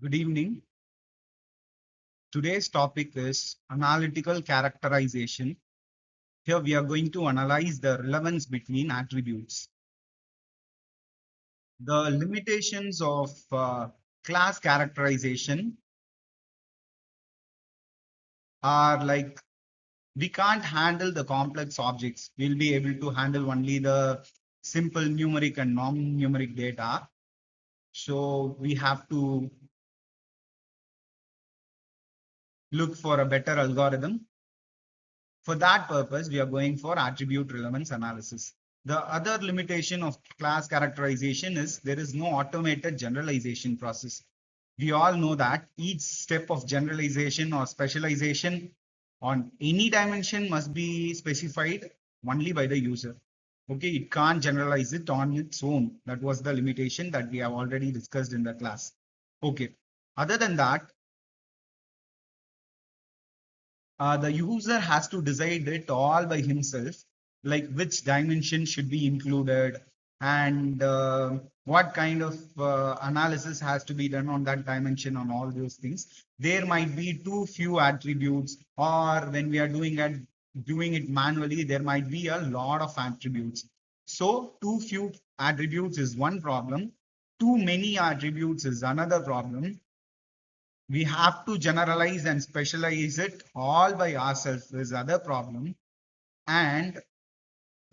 Good evening. Today's topic is analytical characterization. Here we are going to analyze the relevance between attributes. The limitations of class characterization are like we can't handle the complex objects. We'll be able to handle only the simple numeric and non-numeric data. So we have to look for a better algorithm. For that purpose, we are going for attribute relevance analysis. The other limitation of class characterization is there is no automated generalization process. We all know that each step of generalization or specialization on any dimension must be specified only by the user. Okay, it can't generalize it on its own. That was the limitation that we have already discussed in the class. Okay, other than that, the user has to decide it all by himself, like which dimension should be included and what kind of analysis has to be done on that dimension on all those things. There might be too few attributes, or when we are doing it manually, there might be a lot of attributes. So too few attributes is one problem. Too many attributes is another problem. We have to generalize and specialize it all by ourselves is other problem. And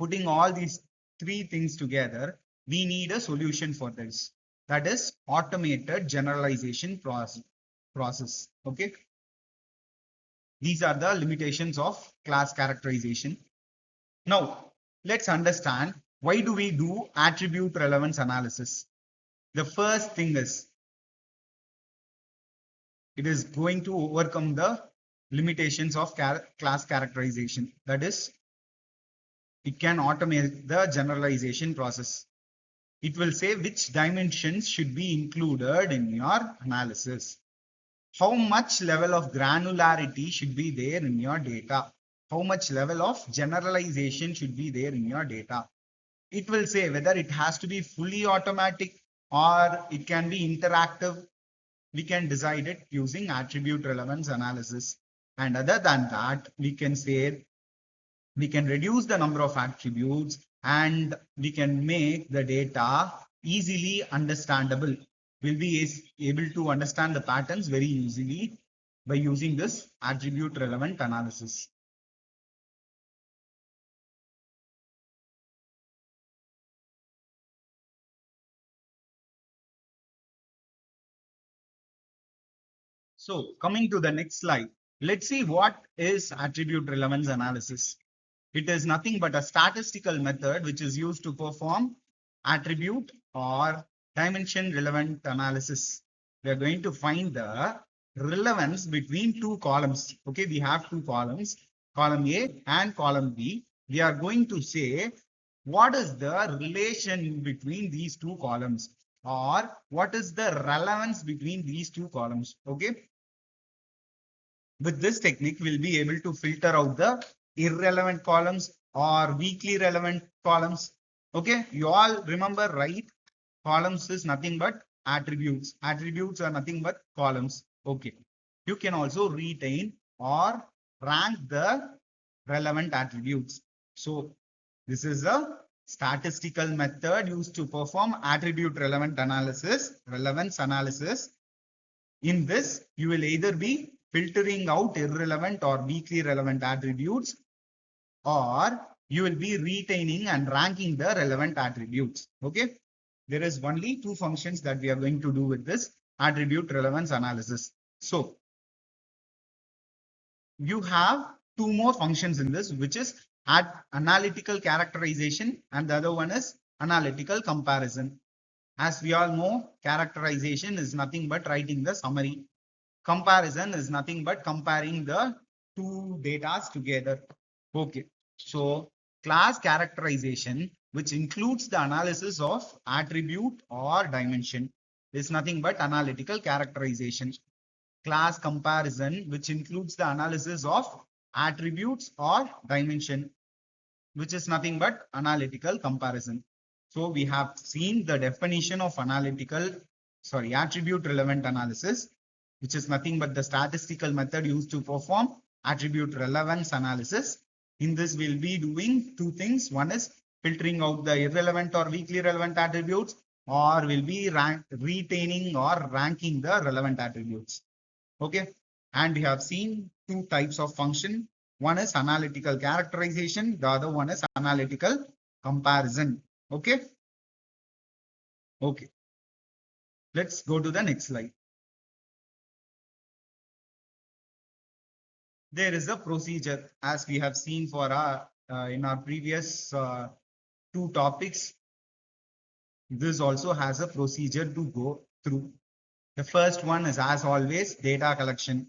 putting all these three things together, we need a solution for this. That is automated generalization process. Okay. These are the limitations of class characterization. Now, let's understand why do we do attribute relevance analysis. The first thing is it is going to overcome the limitations of class characterization. That is, it can automate the generalization process. It will say which dimensions should be included in your analysis. How much level of granularity should be there in your data? How much level of generalization should be there in your data? It will say whether it has to be fully automatic or it can be interactive. We can decide it using attribute relevance analysis. And other than that, we can say we can reduce the number of attributes and we can make the data easily understandable. We'll be able to understand the patterns very easily by using this attribute relevant analysis. So coming to the next slide, let's see what is attribute relevance analysis. It is nothing but a statistical method which is used to perform attribute or dimension relevant analysis. We are going to find the relevance between two columns. Okay, we have two columns, column A and column B. We are going to say what is the relation between these two columns or what is the relevance between these two columns. Okay, with this technique, we'll be able to filter out the irrelevant columns or weakly relevant columns. Okay, you all remember, right? Columns is nothing but attributes. Attributes are nothing but columns. Okay, you can also retain or rank the relevant attributes. So this is a statistical method used to perform attribute relevant analysis, relevance analysis. In this, you will either be filtering out irrelevant or weakly relevant attributes, or you will be retaining and ranking the relevant attributes. Okay. There is only two functions that we are going to do with this attribute relevance analysis. So you have two more functions in this, which is analytical characterization and the other one is analytical comparison. As we all know, characterization is nothing but writing the summary. Comparison is nothing but comparing the two data together. Okay, so class characterization, which includes the analysis of attribute or dimension, is nothing but analytical characterization. Class comparison, which includes the analysis of attributes or dimension, which is nothing but analytical comparison. So we have seen the definition of analytical attribute relevant analysis, which is nothing but the statistical method used to perform attribute relevance analysis. In this, we'll be doing two things. One is filtering out the irrelevant or weakly relevant attributes, or we'll be retaining or ranking the relevant attributes. Okay. And we have seen two types of function. One is analytical characterization. The other one is analytical comparison. Okay. Okay. Let's go to the next slide. There is a procedure, as we have seen for our in our previous two topics. This also has a procedure to go through. The first one is, as always, data collection.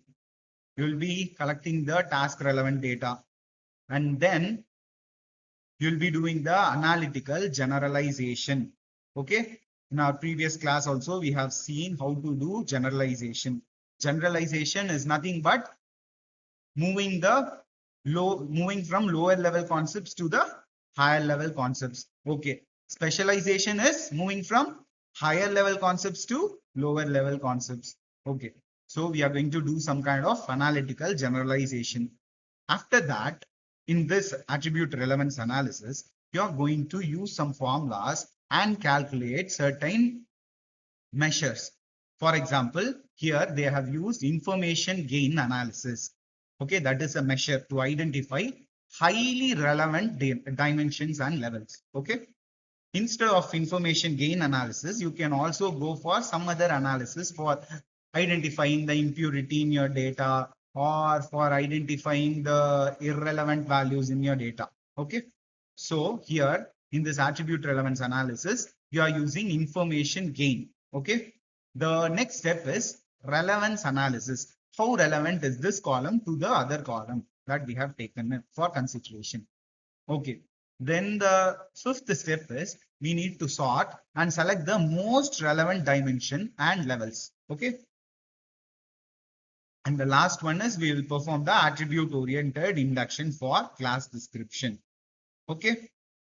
You will be collecting the task relevant data, and then you'll be doing the analytical generalization. Okay. In our previous class also, we have seen how to do generalization. Generalization is nothing but moving from lower level concepts to the higher level concepts. Okay. Specialization is moving from higher level concepts to lower level concepts. Okay. So we are going to do some kind of analytical generalization. After that, in this attribute relevance analysis, you are going to use some formulas and calculate certain measures. For example, here they have used information gain analysis. Okay, that is a measure to identify highly relevant dimensions and levels. Okay, instead of information gain analysis, you can also go for some other analysis for identifying the impurity in your data, or for identifying the irrelevant values in your data. Okay, so here in this attribute relevance analysis, you are using information gain. Okay, the next step is relevance analysis. How relevant is this column to the other column that we have taken for consideration? Okay, then the fifth step is we need to sort and select the most relevant dimension and levels. Okay, and the last one is we will perform the attribute oriented induction for class description. Okay,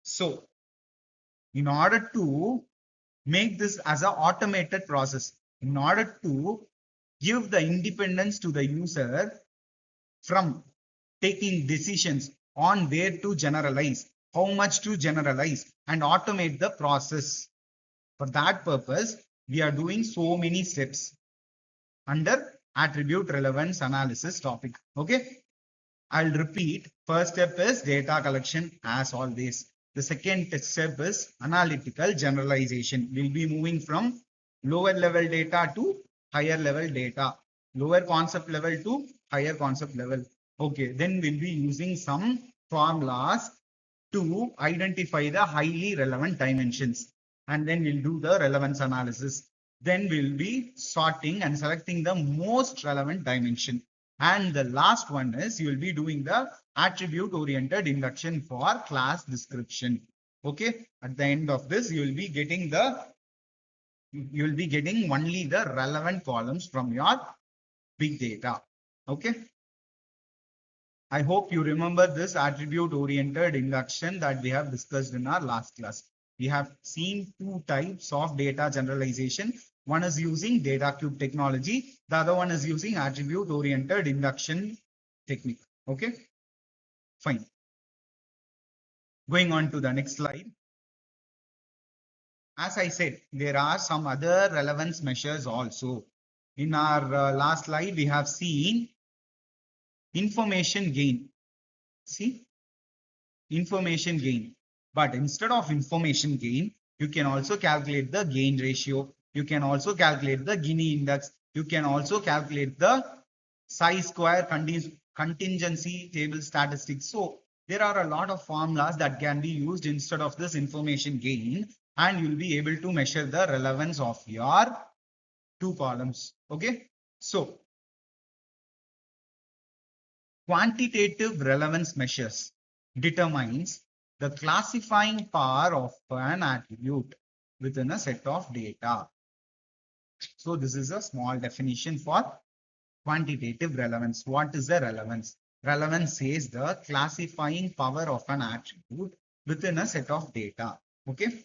so in order to make this as an automated process, in order to give the independence to the user from taking decisions on where to generalize, how much to generalize, and automate the process. For that purpose, we are doing so many steps under attribute relevance analysis topic. Okay, I'll repeat. First step is data collection, as always. The second step is analytical generalization. We'll be moving from lower level data to higher level data, lower concept level to higher concept level. Okay, then we'll be using some formulas to identify the highly relevant dimensions, and then we'll do the relevance analysis. Then we'll be sorting and selecting the most relevant dimension. And the last one is you will be doing the attribute oriented induction for class description. Okay, at the end of this, you will be getting only the relevant columns from your big data. Okay, I hope you remember this attribute oriented induction that we have discussed in our last class. We have seen two types of data generalization. One is using data cube technology. The other one is using attribute oriented induction technique. Okay, fine. Going on to the next slide. As I said, there are some other relevance measures also. In our last slide, we have seen information gain. See, information gain. But instead of information gain, you can also calculate the gain ratio. You can also calculate the Gini index. You can also calculate the chi-square contingency table statistics. So there are a lot of formulas that can be used instead of this information gain, and you'll be able to measure the relevance of your two columns. Okay, so quantitative relevance measures determines the classifying power of an attribute within a set of data. So this is a small definition for quantitative relevance. What is the relevance? Relevance says the classifying power of an attribute within a set of data. Okay,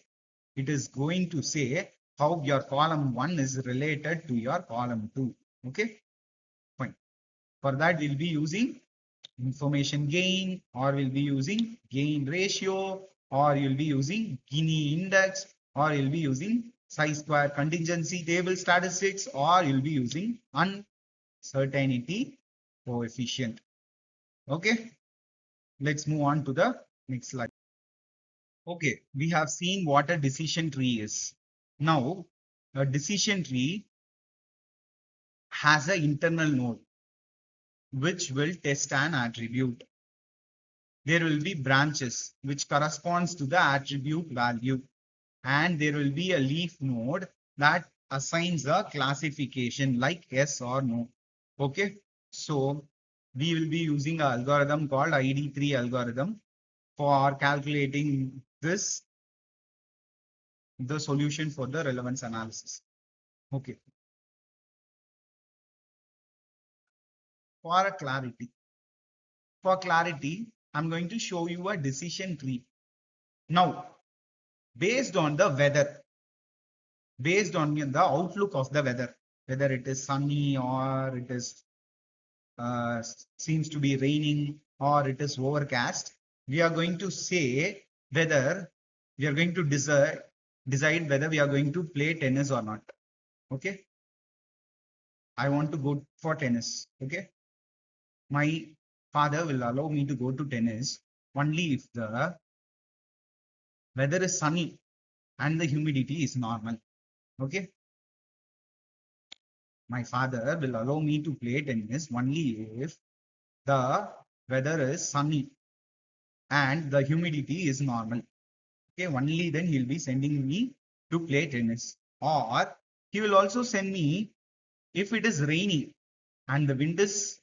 it is going to say how your column 1 is related to your column 2. Okay, fine. For that, we'll be using information gain, or we'll be using gain ratio, or you'll be using Gini index, or you'll be using chi-square contingency table statistics, or you'll be using uncertainty coefficient. Okay, let's move on to the next slide. Okay, we have seen what a decision tree is. Now, a decision tree has an internal node which will test an attribute. There will be branches which corresponds to the attribute value, and there will be a leaf node that assigns a classification like yes or no. Okay, so we will be using an algorithm called ID3 algorithm for calculating this, the solution for the relevance analysis. Okay, for clarity, I'm going to show you a decision tree. Now, based on the weather, based on the outlook of the weather, whether it is sunny or it is seems to be raining or it is overcast, we are going to say whether we are going to decide whether we are going to play tennis or not. Okay, I want to go for tennis. Okay, my father will allow me to go to tennis only if the weather is sunny and the humidity is normal. Okay, my father will allow me to play tennis only if the weather is sunny and the humidity is normal. Okay, only then he'll be sending me to play tennis. Or he will also send me if it is raining and the wind is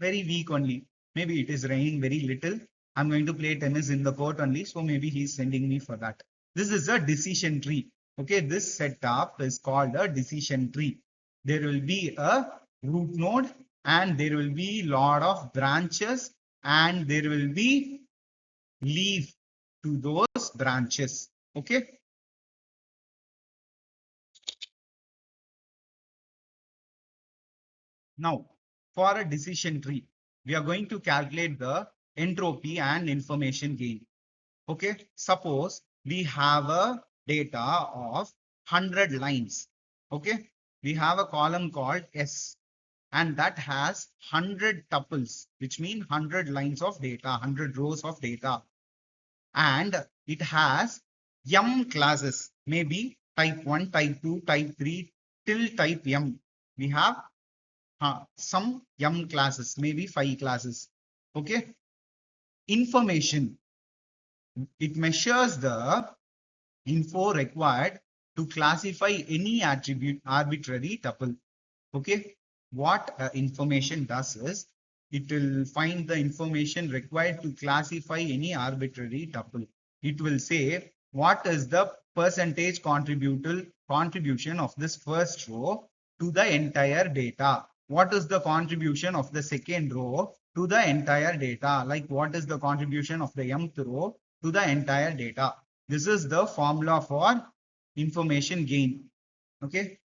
very weak only. Maybe it is raining very little. I'm going to play tennis in the court only. So maybe he's sending me for that. This is a decision tree. Okay, this setup is called a decision tree. There will be a root node and there will be lot of branches and there will be leaf to those branches. Okay. Now, for a decision tree, we are going to calculate the entropy and information gain. Okay, suppose we have a data of 100 lines. Okay, we have a column called S and that has 100 tuples, which mean 100 lines of data, 100 rows of data. And it has M classes, maybe type 1, type 2, type 3 till type M. We have some M classes, maybe 5 classes. Okay, information, it measures the info required to classify any attribute arbitrary tuple. Okay, what information does is it will find the information required to classify any arbitrary tuple. It will say what is the percentage contribution of this first row to the entire data. What is the contribution of the second row to the entire data? Like what is the contribution of the mth row to the entire data? This is the formula for information gain. Okay,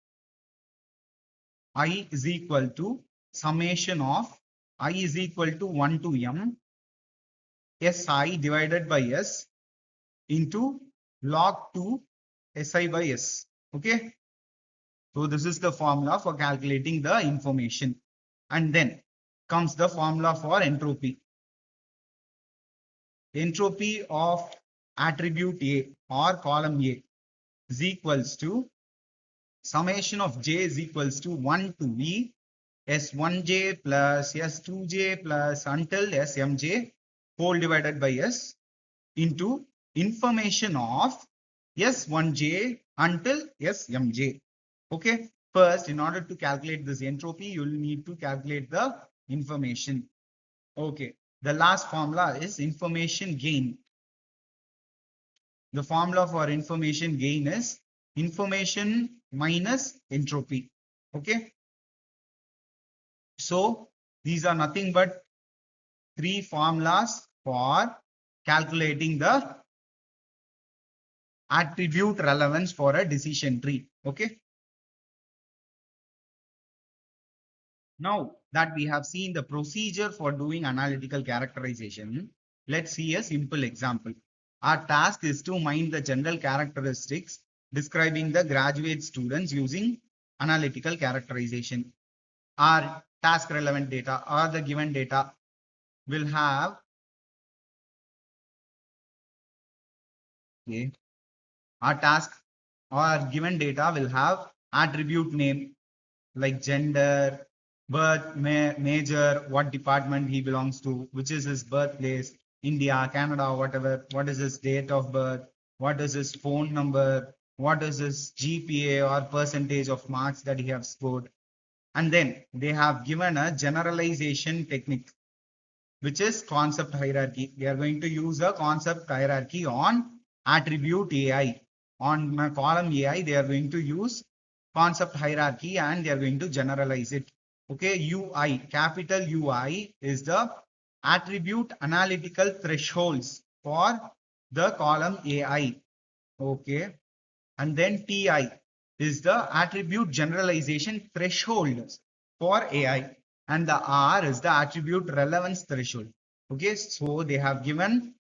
I is equal to summation of I is equal to 1 to m Si divided by S into log 2 Si by S. Okay, so this is the formula for calculating the information. And then comes the formula for entropy. Entropy of attribute A or column A is equals to summation of j is equals to 1 to V S1j plus S2j plus until Smj whole divided by S into information of S1j until Smj. Okay, first in order to calculate this entropy, you will need to calculate the information. Okay, the last formula is information gain. The formula for information gain is information minus entropy. Okay, so these are nothing but 3 formulas for calculating the attribute relevance for a decision tree. Okay. Now that we have seen the procedure for doing analytical characterization, let's see a simple example. Our task is to mine the general characteristics describing the graduate students using analytical characterization. Our task relevant data or the given data will have, okay, our task or given data will have attribute name like gender, birth, major, what department he belongs to, which is his birthplace, India, Canada, whatever, what is his date of birth, what is his phone number, what is his GPA or percentage of marks that he has scored. And then they have given a generalization technique, which is concept hierarchy. We are going to use a concept hierarchy on attribute AI. On my column AI, they are going to use concept hierarchy and they are going to generalize it. Okay, UI, capital UI is the attribute analytical thresholds for the column AI. Okay, and then TI is the attribute generalization threshold for AI, and the R is the attribute relevance threshold. Okay, so they have given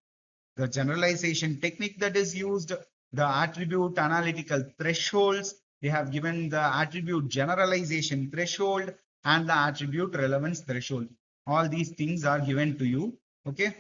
the generalization technique that is used, the attribute analytical thresholds, they have given the attribute generalization threshold and the attribute relevance threshold. All these things are given to you. Okay.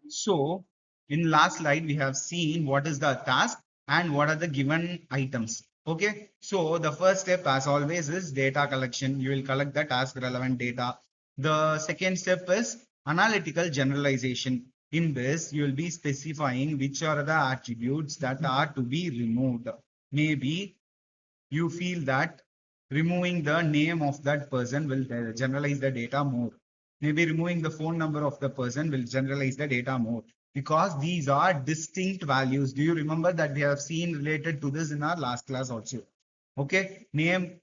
So in last slide, we have seen what is the task and what are the given items. Okay. So the first step as always is data collection. You will collect the task relevant data. The second step is analytical generalization. In this, you will be specifying which are the attributes that are to be removed. Maybe you feel that removing the name of that person will generalize the data more. Maybe removing the phone number of the person will generalize the data more because these are distinct values. Do you remember that we have seen related to this in our last class also? Okay, name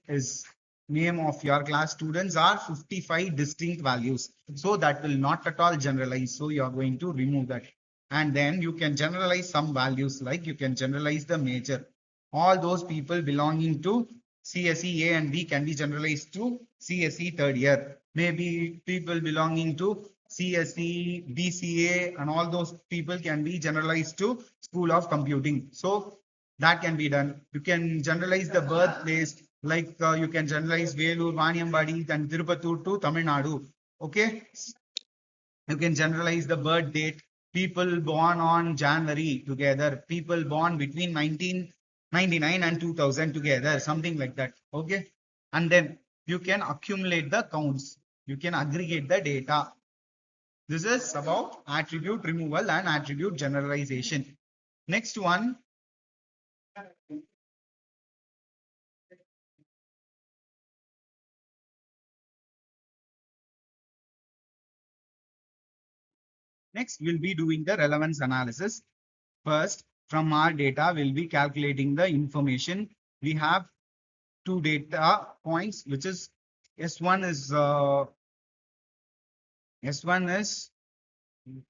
of your class students are 55 distinct values. So that will not at all generalize. So you are going to remove that. And then you can generalize some values like you can generalize the major. All those people belonging to CSE A and B can be generalized to CSE third year. Maybe people belonging to CSE, BCA, and all those people can be generalized to School of Computing. So that can be done. You can generalize the birthplace, like you can generalize Velur, Vaniambadi, and Tirupattur to Tamil Nadu. Okay, you can generalize the birth date. People born on January together, people born between 1999 and 2000 together, something like that. Okay, and then you can accumulate the counts. You can aggregate the data. This is about attribute removal and attribute generalization. Next one, next we'll be doing the relevance analysis. First, from our data, we'll be calculating the information. We have two data points, which is S1 is S1 is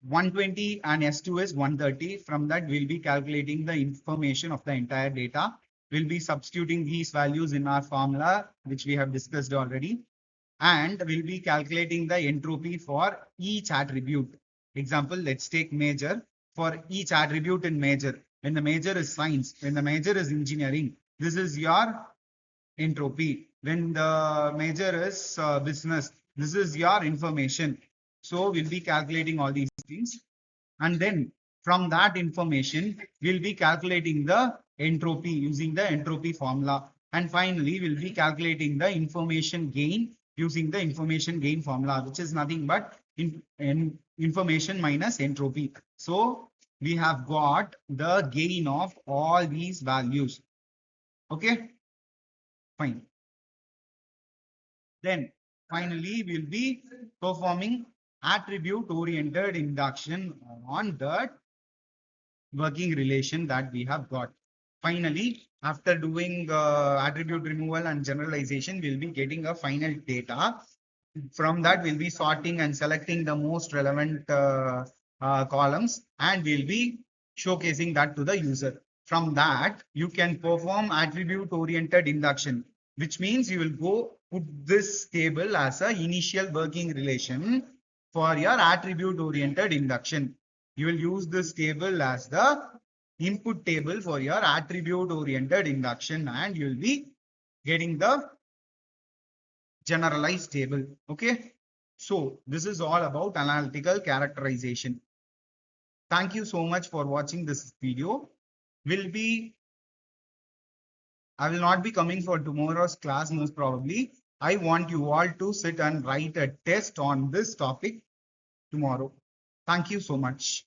120 and S2 is 130. From that, we'll be calculating the information of the entire data. We'll be substituting these values in our formula, which we have discussed already. And we'll be calculating the entropy for each attribute. Example, let's take major. For each attribute in major, when the major is science, when the major is engineering, this is your entropy. When the major is business, this is your information. So we'll be calculating all these things. And then from that information, we'll be calculating the entropy using the entropy formula. And finally, we'll be calculating the information gain using the information gain formula, which is nothing but information minus entropy. So we have got the gain of all these values. Okay, fine. Then finally, we'll be performing attribute oriented induction on the working relation that we have got. Finally, after doing attribute removal and generalization, we'll be getting a final data. From that, we'll be sorting and selecting the most relevant columns, and we'll be showcasing that to the user. From that, you can perform attribute oriented induction, which means you will go put this table as a initial working relation for your attribute oriented induction. You will use this table as the input table for your attribute oriented induction, and you'll be getting the generalized table. Okay. So this is all about analytical characterization. Thank you so much for watching this video. Will be I will not be coming for tomorrow's class most probably. I want you all to sit and write a test on this topic tomorrow. Thank you so much.